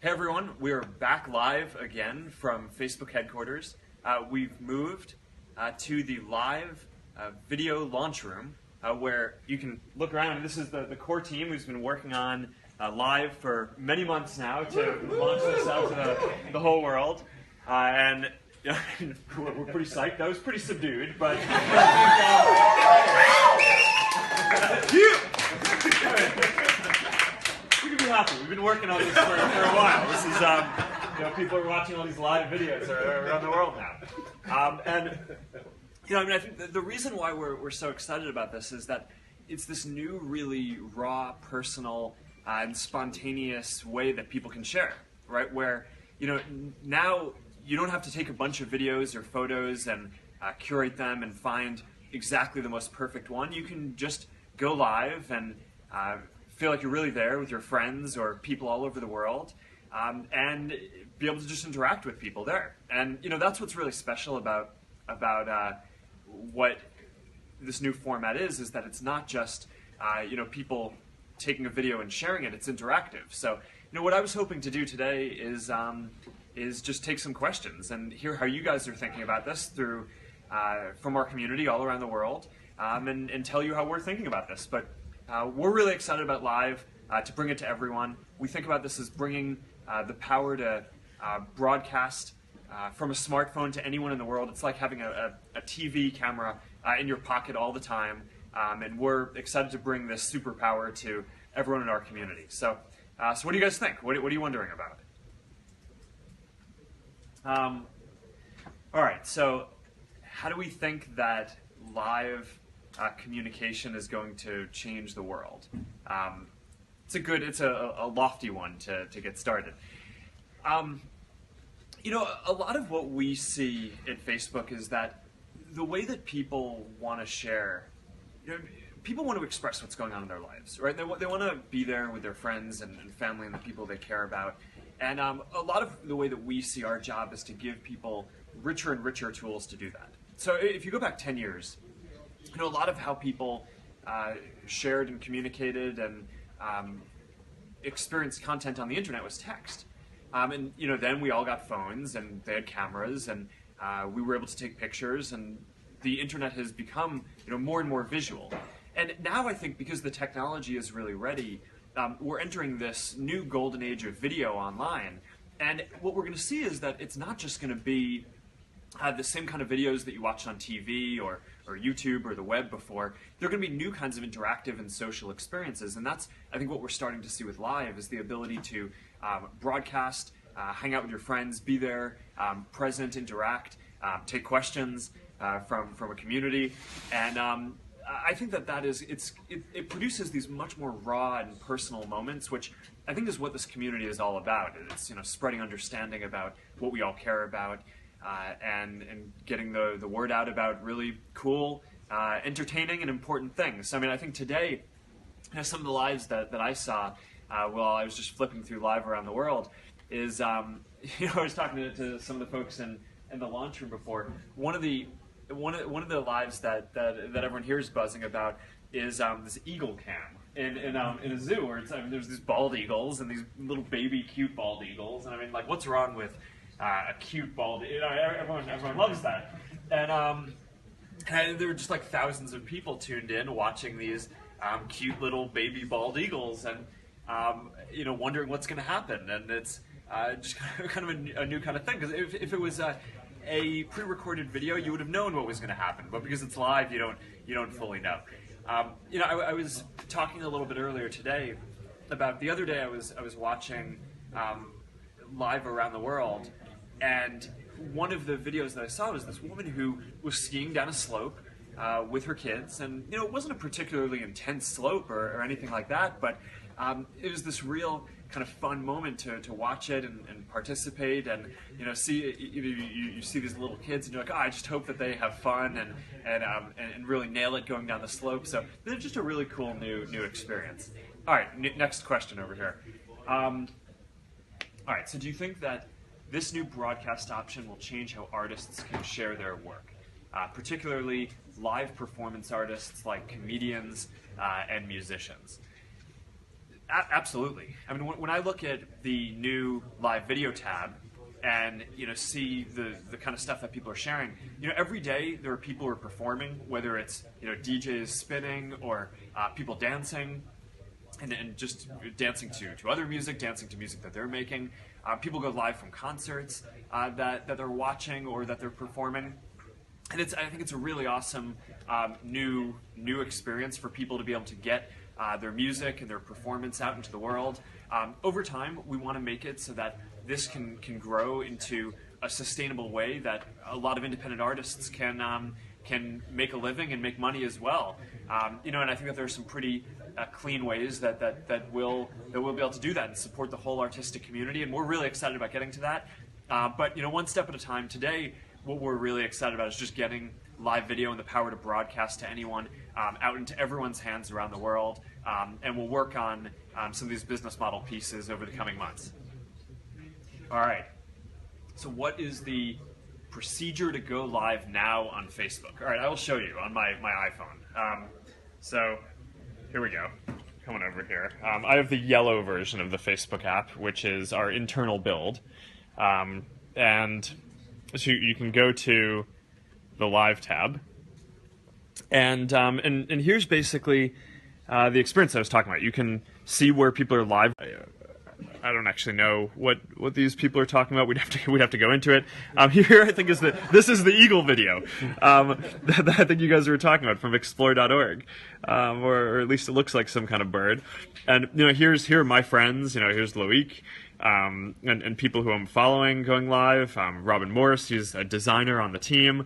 Hey everyone, we are back live again from Facebook headquarters. We've moved to the live video launch room where you can look around. This is the core team who's been working on live for many months now to launch this out to the whole world. And we're pretty psyched. That was pretty subdued, but we can be happy. We've been working on this for a while. This is, people are watching all these live videos around the world now. I think the reason why we're so excited about this is that it's this new, really raw, personal, and spontaneous way that people can share, right? Where, now you don't have to take a bunch of videos or photos and curate them and find exactly the most perfect one. You can just go live and feel like you're really there with your friends or people all over the world, and be able to just interact with people there. And that's what's really special about what this new format is that it's not just people taking a video and sharing it. It's interactive. So what I was hoping to do today is just take some questions and hear how you guys are thinking about this through from our community all around the world, and tell you how we're thinking about this. But we're really excited about live, to bring it to everyone. We think about this as bringing the power to broadcast from a smartphone to anyone in the world. It's like having a TV camera in your pocket all the time, and we're excited to bring this superpower to everyone in our community. So what do you guys think? What are you wondering about? All right, so how do we think that live communication is going to change the world? It's a lofty one to get started. A lot of what we see at Facebook is that the way that people want to share, people want to express what's going on in their lives, right? They want to be there with their friends and family and the people they care about. And a lot of the way that we see our job is to give people richer and richer tools to do that. So if you go back 10 years, a lot of how people shared and communicated and experienced content on the internet was text. And then we all got phones and they had cameras, and we were able to take pictures, and the internet has become more and more visual. And now I think because the technology is really ready, we're entering this new golden age of video online. And what we're going to see is that it's not just going to be the same kind of videos that you watched on TV or YouTube or the web before. They're going to be new kinds of interactive and social experiences, and that's, I think, what we're starting to see with live is the ability to broadcast, hang out with your friends, be there, present, interact, take questions from a community, and I think it produces these much more raw and personal moments, which I think is what this community is all about. It's spreading understanding about what we all care about. And getting the word out about really cool, entertaining, and important things. So, I think today, some of the lives that I saw while I was just flipping through live around the world is, I was talking to some of the folks in the launch room before. One of the lives that everyone here is buzzing about is this eagle cam in a zoo where there's these bald eagles and these little baby cute bald eagles, and what's wrong with a cute bald, everyone loves that. And there were just like thousands of people tuned in watching these cute little baby bald eagles, and wondering what's going to happen. And it's just kind of a new kind of thing, because if it was a pre-recorded video, you would have known what was going to happen, but because it's live, you don't fully know. I was talking a little bit earlier today about the other day I was watching live around the world. And one of the videos that I saw was this woman who was skiing down a slope with her kids, and it wasn't a particularly intense slope or anything like that, but it was this real kind of fun moment to watch it and participate, and see you see these little kids, and you're like, oh, I just hope that they have fun and really nail it going down the slope. So it's just a really cool new experience. All right, next question over here. All right, so do you think that this new broadcast option will change how artists can share their work, particularly live performance artists like comedians and musicians? Absolutely. I mean, when I look at the new live video tab and see the kind of stuff that people are sharing, every day there are people who are performing, whether it's DJs spinning or people dancing and just dancing to other music, dancing to music that they're making. People go live from concerts that they're watching or that they're performing. And I think it's a really awesome new experience for people to be able to get their music and their performance out into the world. Over time, we want to make it so that this can grow into a sustainable way that a lot of independent artists can make a living and make money as well. And I think that there are some pretty clean ways that we'll be able to do that and support the whole artistic community. And we're really excited about getting to that. But one step at a time. Today, what we're really excited about is just getting live video and the power to broadcast to anyone out into everyone's hands around the world. And we'll work on some of these business model pieces over the coming months. All right. So what is the procedure to go live now on Facebook? All right, I will show you on my iPhone. So here we go. Coming over here. I have the yellow version of the Facebook app, which is our internal build. And so you can go to the Live tab, and here's basically the experience I was talking about. You can see where people are live. I don't actually know what these people are talking about. We'd have to go into it. Here I think this is the eagle video that I think you guys were talking about from explore.org, or at least it looks like some kind of bird. And here are my friends. Here's Loic. And people who I'm following going live. Robin Morris, he's a designer on the team,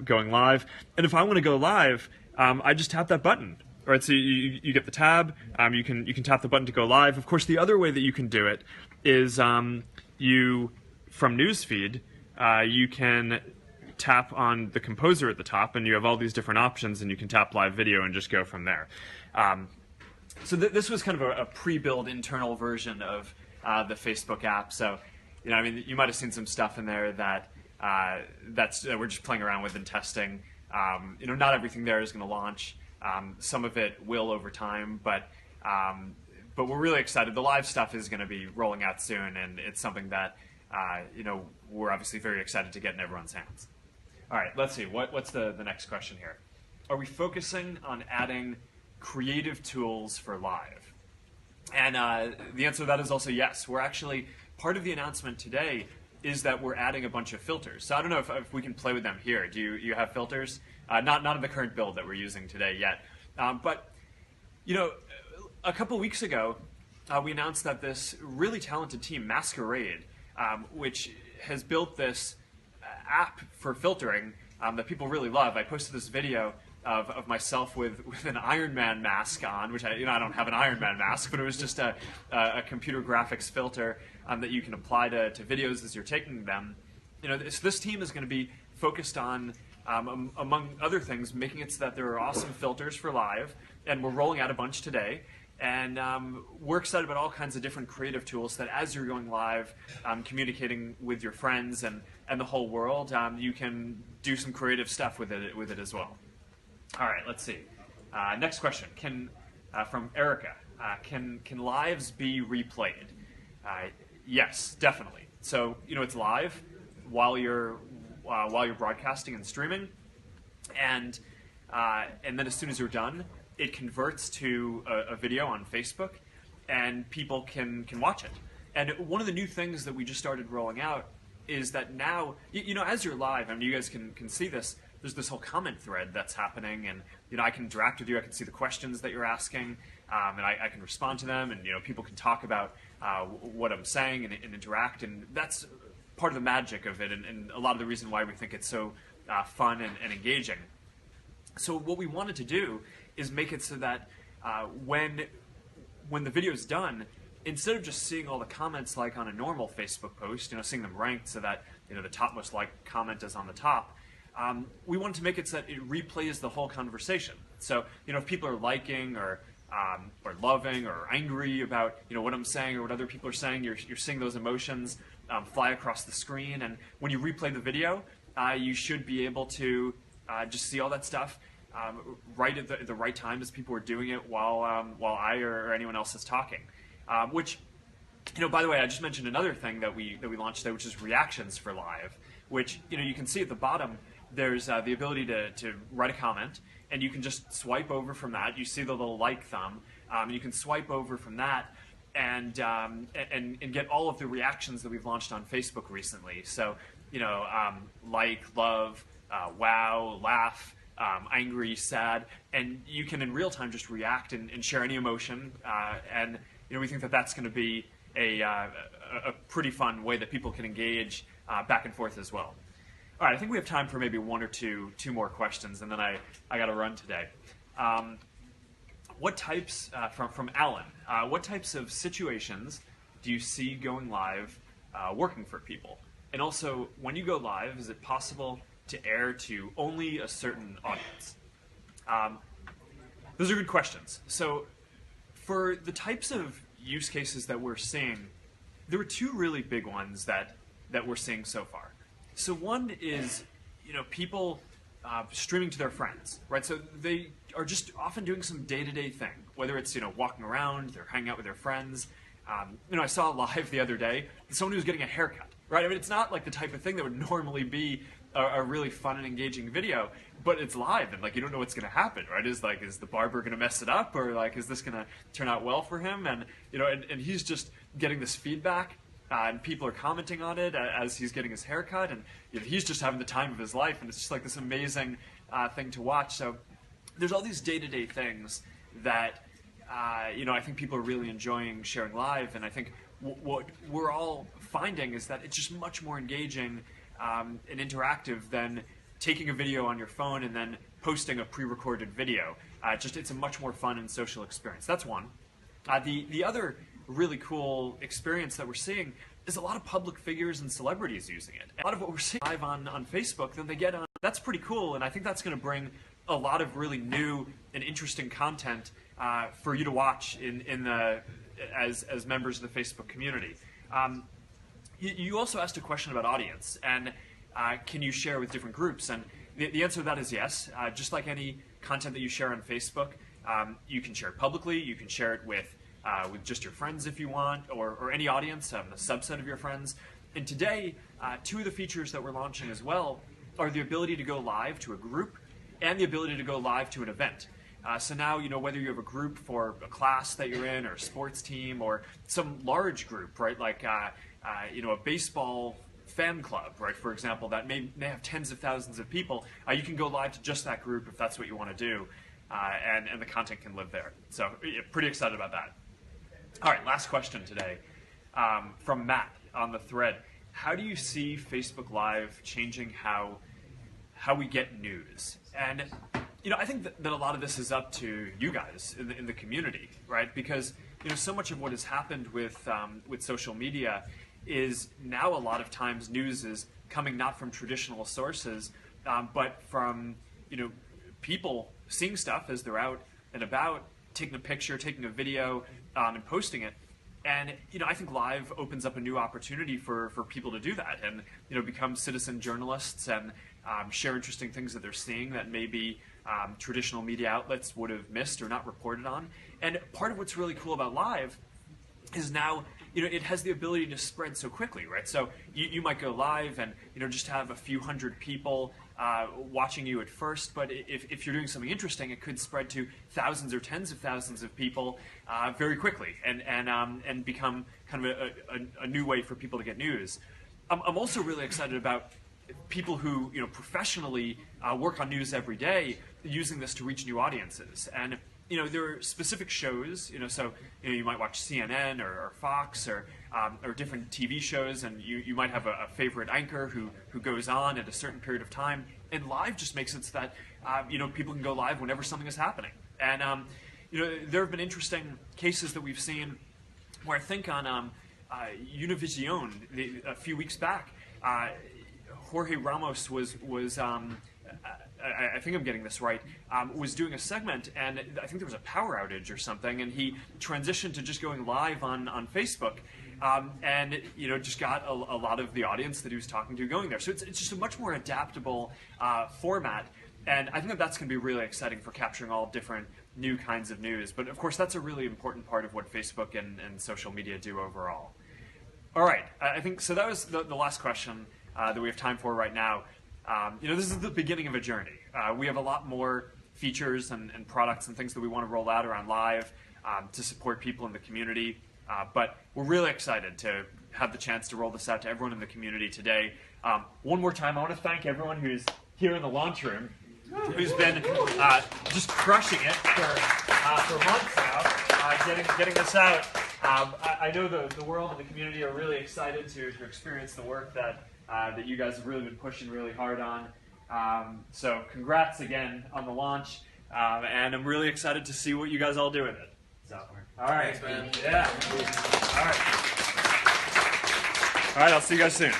going live. And if I want to go live, I just tap that button. All right, so you get the tab. You can tap the button to go live. Of course, the other way that you can do it is from Newsfeed, you can tap on the composer at the top, and you have all these different options, and you can tap live video and just go from there. So this was kind of a pre-built internal version of the Facebook app. So, you might have seen some stuff in there that we're just playing around with and testing. Not everything there is going to launch. Some of it will over time, but we're really excited. The live stuff is going to be rolling out soon, and it's something that we're obviously very excited to get in everyone's hands. All right, let's see. What's the next question here? Are we focusing on adding creative tools for live? And the answer to that is also yes. We're actually, part of the announcement today is that we're adding a bunch of filters. So I don't know if we can play with them here. Do you have filters? Not in the current build that we're using today yet. But a couple weeks ago, we announced that this really talented team, Masquerade, which has built this app for filtering that people really love. I posted this video of myself with an Iron Man mask on, which I don't have an Iron Man mask, but it was just a computer graphics filter that you can apply to videos as you're taking them. This team is going to be focused on, among other things, making it so that there are awesome filters for live, and we're rolling out a bunch today. And we're excited about all kinds of different creative tools that as you're going live, communicating with your friends and the whole world, you can do some creative stuff with it as well. All right, let's see. Next question from Erica. Can lives be replayed? Yes, definitely. So it's live while you're broadcasting and streaming, and then as soon as you're done, it converts to a video on Facebook, and people can watch it. And one of the new things that we just started rolling out is that now, as you're live, you guys can see this. There's this whole comment thread that's happening, and I can interact with you. I can see the questions that you're asking, and I can respond to them, and people can talk about what I'm saying and interact, and that's part of the magic of it, and a lot of the reason why we think it's so fun and engaging. So what we wanted to do is make it so that when the video is done, instead of just seeing all the comments like on a normal Facebook post, seeing them ranked so that the topmost liked comment is on the top, we wanted to make it so that it replays the whole conversation. So if people are liking or loving or angry about what I'm saying or what other people are saying, you're seeing those emotions fly across the screen, and when you replay the video, you should be able to just see all that stuff. right at the right time as people are doing it while I or anyone else is talking. Which, by the way, I just mentioned another thing that we launched today, which is reactions for live. Which you can see at the bottom. There's the ability to write a comment, and you can just swipe over from that. You see the little like thumb. You can swipe over from that and get all of the reactions that we've launched on Facebook recently. So, like, love, wow, laugh, angry, sad, and you can in real time just react and share any emotion. And we think that that's going to be a pretty fun way that people can engage back and forth as well. All right, I think we have time for maybe one or two more questions, and then I got to run today. What types, from Alan, what types of situations do you see going live working for people? And also, when you go live, is it possible to air to only a certain audience? Those are good questions. So for the types of use cases that we're seeing, there are two really big ones that we're seeing so far. So one is, people streaming to their friends, right? So they are just often doing some day-to-day thing, whether it's, walking around, they're hanging out with their friends. I saw live the other day someone who was getting a haircut, right? I mean, it's not like the type of thing that would normally be a really fun and engaging video, but it's live, and you don't know what's going to happen, right? Is the barber going to mess it up, or is this going to turn out well for him? And and he's just getting this feedback. And people are commenting on it as he's getting his haircut, and he's just having the time of his life, and it's just this amazing thing to watch. So there's all these day-to-day things that I think people are really enjoying sharing live, and I think what we're all finding is that it's just much more engaging and interactive than taking a video on your phone and then posting a pre-recorded video. It's a much more fun and social experience. That's one. The other really cool experience that we're seeing is a lot of public figures and celebrities using it. A lot of what we're seeing live on Facebook, then they get on. That's pretty cool, and I think that's going to bring a lot of really new and interesting content for you to watch as members of the Facebook community. You also asked a question about audience, and can you share with different groups? And the answer to that is yes. Just like any content that you share on Facebook, you can share it publicly, you can share it with just your friends if you want, or any audience, a subset of your friends. And today, two of the features that we're launching as well are the ability to go live to a group and the ability to go live to an event. So now, whether you have a group for a class that you're in, or a sports team, or some large group, right, like a baseball fan club, right, for example, that may have tens of thousands of people, you can go live to just that group if that's what you want to do, and the content can live there. So pretty excited about that. All right, last question today from Matt on the thread. How do you see Facebook Live changing how we get news? And I think that a lot of this is up to you guys in the community, right? Because so much of what has happened with social media is now a lot of times news is coming not from traditional sources, but from people seeing stuff as they're out and about, taking a picture, taking a video, and posting it. And I think live opens up a new opportunity for people to do that and become citizen journalists and share interesting things that they're seeing that maybe traditional media outlets would have missed or not reported on. And part of what's really cool about live is now it has the ability to spread so quickly, right? So you might go live and just have a few hundred people watching you at first, but if you're doing something interesting, it could spread to thousands or tens of thousands of people very quickly, and become kind of a new way for people to get news. I'm also really excited about people who professionally work on news every day, using this to reach new audiences. And there are specific shows, so you might watch CNN or Fox or different TV shows, and you might have a favorite anchor who goes on at a certain period of time. And live just makes it so that people can go live whenever something is happening. And there have been interesting cases that we've seen where I think on Univision a few weeks back, Jorge Ramos was I think I'm getting this right, was doing a segment, and I think there was a power outage or something, and he transitioned to just going live on Facebook, and just got a lot of the audience that he was talking to going there. So it's just a much more adaptable format, And I think that that's going to be really exciting for capturing all different new kinds of news. But of course, that's a really important part of what Facebook and social media do overall. All right, I think so. That was the last question that we have time for right now. This is the beginning of a journey. We have a lot more features and products and things that we want to roll out around Live to support people in the community. But we're really excited to have the chance to roll this out to everyone in the community today. One more time, I want to thank everyone who's here in the launch room, who's been just crushing it for months now, getting this out. I know the world and the community are really excited to experience the work that you guys have really been pushing really hard on. So congrats again on the launch, and I'm really excited to see what you guys all do with it. So, all right. Thanks, man. Yeah. All right. All right, I'll see you guys soon.